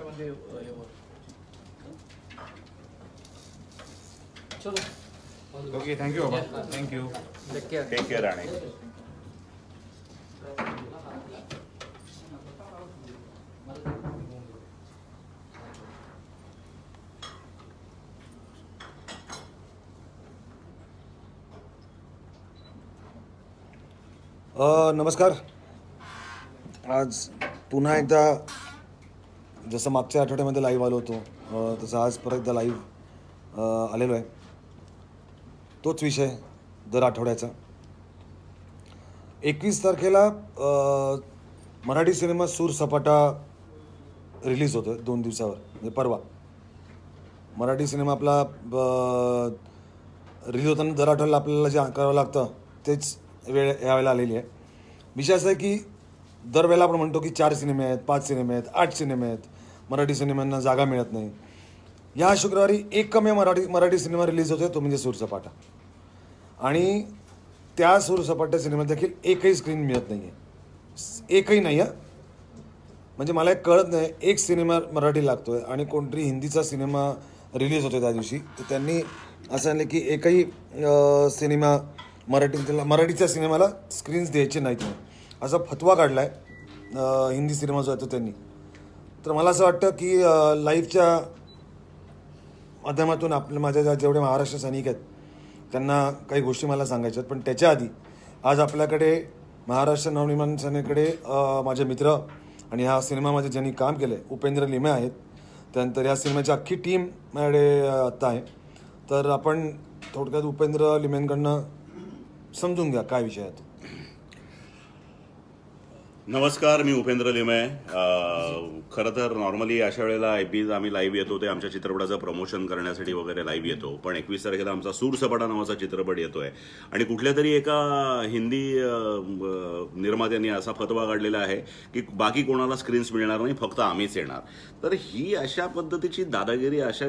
महाराष्ट्रामध्ये चलो okay, thank you बाबा, थँक्यू, टेक केअर. आणि नमस्कार. आज पुन्हा एकदा जसं मागच्या आठवड्यामध्ये लाईव्ह आलो होतो तसं आज परत एकदा लाईव्ह आलेलो आहे. तोच विषय दर आठवड्याचा. 21 तारखेला मराठी सिनेमा सूरसपाटा रिलीज होतो 2 दिवसावर, म्हणजे परवा. मराठी सिनेमा आपला रिलीज होताना दर आठवड्याला आपल्याला जे करावं लागतं तेच वेळ यावेळेला आलेली आहे. विषय असा आहे की दरवेळेला आपण म्हणतो की 4 सिनेमे आहेत, 5 सिनेमे आहेत, 8 सिनेमे आहेत, मराठी सिनेमांना जागा मिळत नाही. या शुक्रवारी एकमेव मराठी सिनेमा रिलीज होतोय, तो म्हणजे सूरसपाटा. आणि त्या सूरसपाटा सिनेमात देखील एकही स्क्रीन मिळत नाही आहे, एकही नाही आहे. म्हणजे मला एक कळत नाही, एक सिनेमा मराठी लागतोय आणि कोणतरी हिंदीचा सिनेमा रिलीज होतो त्या दिवशी, तर त्यांनी असं सांगितलं की एकही सिनेमा मराठीच्या सिनेमाला स्क्रीन्स द्यायचे नाहीत असा फतवा काढला आहे हिंदी सिनेमा जो आहे तो त्यांनी. तर मला असं वाटतं की लाईव्हच्या माध्यमातून माझ्या जेवढे महाराष्ट्र सैनिक आहेत त्यांना काही गोष्टी मला सांगायच्या आहेत. पण त्याच्या आधी आज आपल्याकडे महाराष्ट्र नवनिर्माण सेनेकडे माझे मित्र आणि ह्या सिनेमामध्ये ज्यांनी काम केलं आहे उपेंद्र लिमे आहेत. त्यानंतर ह्या सिनेमाची अख्खी टीम माझ्याकडे आत्ता आहे. तर आपण थोडक्यात उपेंद्र लिमेंकडनं समजून घ्या काय विषय आहे. नमस्कार, मी उपेंद्र लिमे. खरं तर नॉर्मली अशा वेळेला आम्ही लाईव्ह येतो ते आमच्या चित्रपटाचं प्रमोशन करण्यासाठी वगैरे लाईव्ह येतो. पण 21 तारखेला आमचा सूरसपाटा नावाचा चित्रपट येतोय आणि कुठल्या तरी एका हिंदी निर्मात्यांनी असा फतवा काढलेला आहे की बाकी कोणाला स्क्रीन्स मिळणार नाही, फक्त आम्हीच येणार. तर ही अशा पद्धतीची दादागिरी, अशा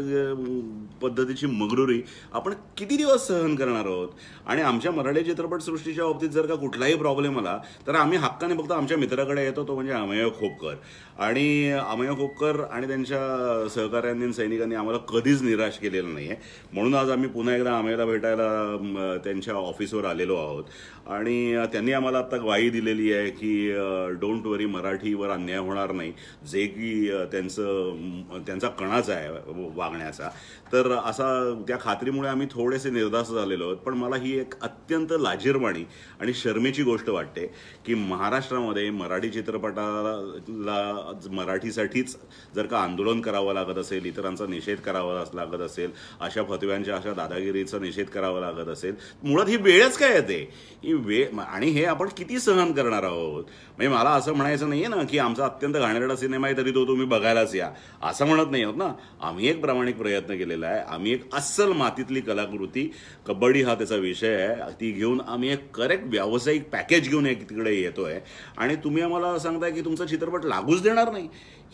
पद्धतीची मगरुरी आपण किती दिवस सहन करणार आहोत. आणि आमच्या मराठी चित्रपटसृष्टीच्या बाबतीत जर का कुठलाही प्रॉब्लेम आला तर आम्ही हक्काने फक्त आमच्या मित्राकडे येतो, तो म्हणजे अमेय खोपकर. आणि अमेय खोपकर आणि त्यांच्या सहकाऱ्यांनी सैनिकांनी आम्हाला कधीच निराश केलेलं नाही आहे. म्हणून आज आम्ही पुन्हा एकदा अमेयला भेटायला त्यांच्या ऑफिसवर आलेलो आहोत. आणि त्यांनी आम्हाला आत्ता ग्वाही दिलेली आहे की डोंट वरी, मराठीवर अन्याय होणार नाही, जे की त्यांचा कणाचा आहे वागण्याचा. तर असा त्या खात्रीमुळे आम्ही थोडेसे निर्धास्त झालेलो आहोत. पण मला ही एक अत्यंत लाजिरवाणी आणि शर्मेची गोष्ट वाटते की महाराष्ट्रामध्ये मराठी चित्रपटाला मराठीसाठीच जर का आंदोलन करावं लागत असेल, इतरांचा निषेध करावा लागत असेल, अशा फतव्यांच्या, अशा दादागिरीचा निषेध करावा लागत असेल, मुळात ही वेळच काय येते ही वेळ. आणि हे आपण किती सहन करणार आहोत. म्हणजे मला असं म्हणायचं नाहीये ना की आमचा अत्यंत घाणेरडा सिनेमा आहे तरी तो तुम्ही बघायलाच या, असं म्हणत नाही आहोत ना. आम्ही एक प्रामाणिक प्रयत्न केलेला आहे. आम्ही एक अस्सल मातीतली कलाकृती, कबड्डी हा त्याचा विषय आहे, ती घेऊन आम्ही एक करेक्ट व्यावसायिक पॅकेज घेऊन एक तिकडे येतोय. आणि तुम्ही आम्हाला सांगताय की तुमचा चित्रपट लागूच देणार नाही.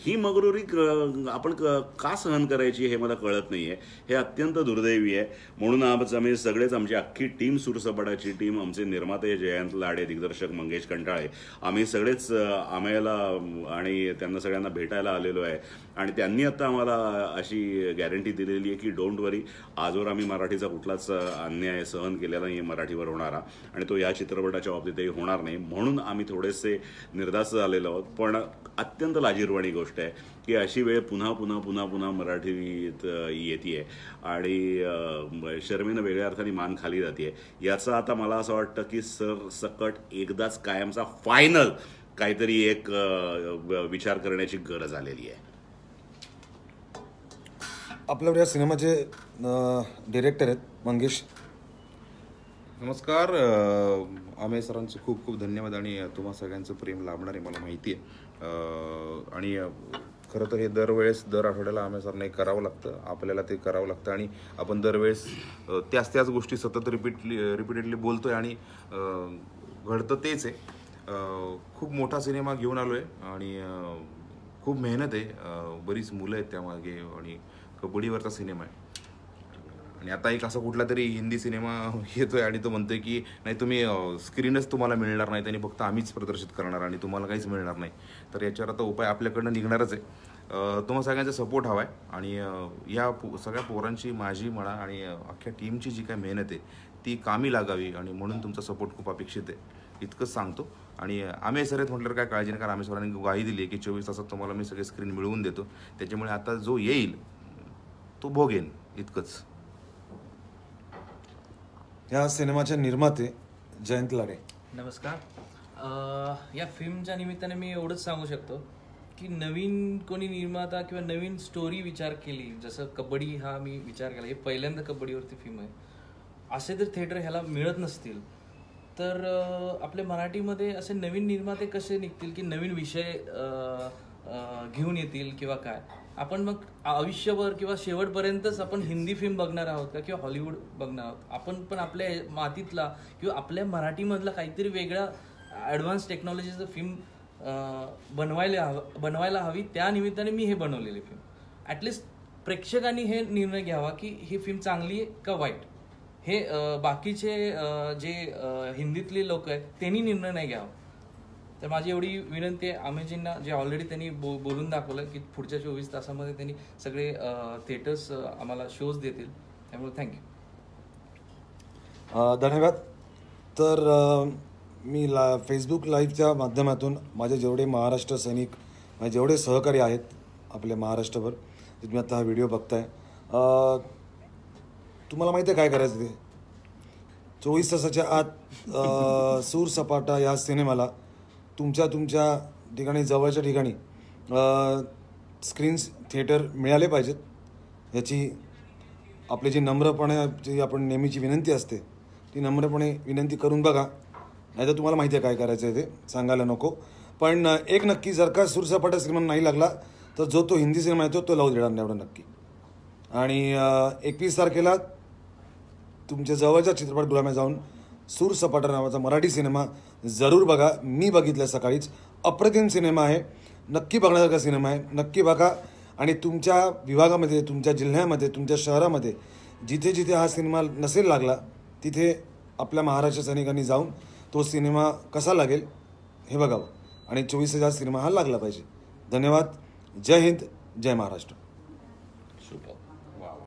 ही मगरुरी आपण का सहन करायची हे मला कळत नाहीये. हे अत्यंत दुर्दैवी आहे. म्हणून आज आम्ही सगळेच, आमची अख्खी टीम, सूरसपाटाची टीम, आमचे निर्माते जयंत लाडे, दिग्दर्शक मंगेश कंटाळे, आम्ही सगळेच अमेयला आणि त्यांना सगळ्यांना भेटायला आलेलो आहे. आणि त्यांनी आता आम्हाला अशी गॅरंटी दिलेली आहे की डोंट वरी, आजवर आम्ही मराठीचा कुठलाच अन्याय सहन केलेला नाही मराठीवर होणारा, आणि तो या चित्रपटाच्या बाबतीतही होणार नाही. म्हणून आम्ही थोडेसे निर्धास्त झालेलो आहोत. पण अत्यंत लाजिरवाणी गोष्ट आहे की अशी वेळ पुन्हा पुन्हा पुन्हा पुन्हा मराठीत येते आणि शर्मेनं वेगळ्या अर्थाने मान खाली जाते. याचा आता मला असं वाटतं की सरसकट एकदाच कायमचा फायनल काहीतरी एक विचार करण्याची गरज आलेली आहे. आपल्यावर या सिनेमाचे डिरेक्टर आहेत मंगेश. नमस्कार. अमेय सरांचे खूप खूप धन्यवाद आणि तुम्हा सगळ्यांचं प्रेम लाभणार आहे मला माहिती आहे. आणि खरं तर हे दरवेळेस दर आठवड्याला अमेय सरांना करावं लागतं, आपल्याला ते करावं लागतं. आणि आपण दरवेळेस त्याच गोष्टी सतत रिपीटेडली बोलतो आहे आणि घडतं तेच आहे. खूप मोठा सिनेमा घेऊन आलो आहे आणि खूप मेहनत आहे, बरीच मुलं आहेत त्यामागे आणि कबड्डीवरचा सिनेमा आहे. आणि आता एक असा कुठला तरी हिंदी सिनेमा येतोय आणि तो म्हणतोय की नाही तुम्ही स्क्रीनच तुम्हाला मिळणार नाही आणि फक्त आम्हीच प्रदर्शित करणार आणि तुम्हाला काहीच मिळणार नाही. तर याच्यावर आता उपाय आपल्याकडनं निघणारच आहे. तुम्हाला सगळ्यांचा सपोर्ट हवा आहे आणि सगळ्या पोरांची माझी म्हणा आणि अख्ख्या टीमची जी काय मेहनत आहे ती कामी लागावी आणि म्हणून तुमचा सपोर्ट खूप अपेक्षित आहे. इतकंच सांगतो. आणि आम्ही सर म्हटलं काय काळजी नाही, कारण आम्ही सरांनी ग्वाही दिली की 24 तासात तुम्हाला मी सगळे स्क्रीन मिळवून देतो. त्याच्यामुळे आता जो येईल तो भोगेन. इतकंच. या सिनेमाचे निर्माते जयंत लाडे. नमस्कार. या फिल्मच्या निमित्ताने मी एवढंच सांगू शकतो की नवीन कोणी निर्माता किंवा नवीन स्टोरी विचार केली, जसं कबड्डी हा मी विचार केला, हे पहिल्यांदा कबड्डीवरती फिल्म आहे, असे जर थिएटर ह्याला मिळत नसतील तर आपल्या मराठीमध्ये असे नवीन निर्माते कसे निघतील की नवीन विषय घेऊन येतील किंवा काय. आपण मग आयुष्यभर किंवा शेवटपर्यंतच आपण हिंदी फिल्म बघणार आहोत का किंवा हॉलिवूड बघणार आहोत. आपण पण आपल्या मातीतला किंवा आपल्या मराठीमधला काहीतरी वेगळा ॲडव्हान्स टेक्नॉलॉजीचं फिल्म बनवायला हवी. त्या निमित्ताने मी हे बनवलेले फिल्म. ॲटलिस्ट प्रेक्षकांनी हे निर्णय घ्यावा की ही फिल्म चांगली आहे का वाईट. हे बाकीचे जे हिंदीतले लोक आहेत त्यांनी निर्णय नाही घ्यावा. तर माझी एवढी विनंती आहे आमेजींना, जे ऑलरेडी त्यांनी बोलून दाखवलं की पुढच्या 24 तासामध्ये त्यांनी सगळे थिएटर्स आम्हाला शोज देतील. त्यामुळे थँक्यू. धन्यवाद. तर मी फेसबुक लाईव्हच्या माध्यमातून माझे जेवढे महाराष्ट्र सैनिक, माझे जेवढे सहकारी आहेत आपल्या महाराष्ट्रभर, जे तुम्ही आता हा व्हिडिओ बघताय, तुम्हाला माहिती आहे काय करायचं ते. 24 तासाच्या आत सूर सपाटा या सिनेमाला तुमच्या ठिकाणी, जवळच्या ठिकाणी स्क्रीन्स थिएटर मिळाले पाहिजेत. याची आपली जी नम्रपणे जी आपण नेहमीची विनंती असते ती नम्रपणे विनंती करून बघा. नाही तर तुम्हाला माहिती आहे काय करायचं आहे ते सांगायला नको. पण एक नक्की, जर का सूरसपाटा सिनेमा नाही लागला तर जो तो हिंदी सिनेमा येतो तो लावू देणार नाही, एवढं नक्की. आणि 21 तारखेला तुमच्या जवळच्या चित्रपटगृहामध्ये जाऊन सूरसपाटा नावाचा मराठी सिनेमा जरूर बघा. मी बघितलं सकाळीच. अप्रतिम सिनेमा आहे. नक्की बघण्यासारखा सिनेमा आहे. नक्की बघा. आणि तुमच्या विभागामध्ये, तुमच्या जिल्ह्यामध्ये, तुमच्या शहरामध्ये जिथे जिथे हा सिनेमा नसेल लागला तिथे आपल्या महाराष्ट्र सैनिकांनी जाऊन तो सिनेमा कसा लागेल हे बघावं. आणि 24,000 सिनेमा हा लागला पाहिजे. धन्यवाद. जय हिंद, जय महाराष्ट्र.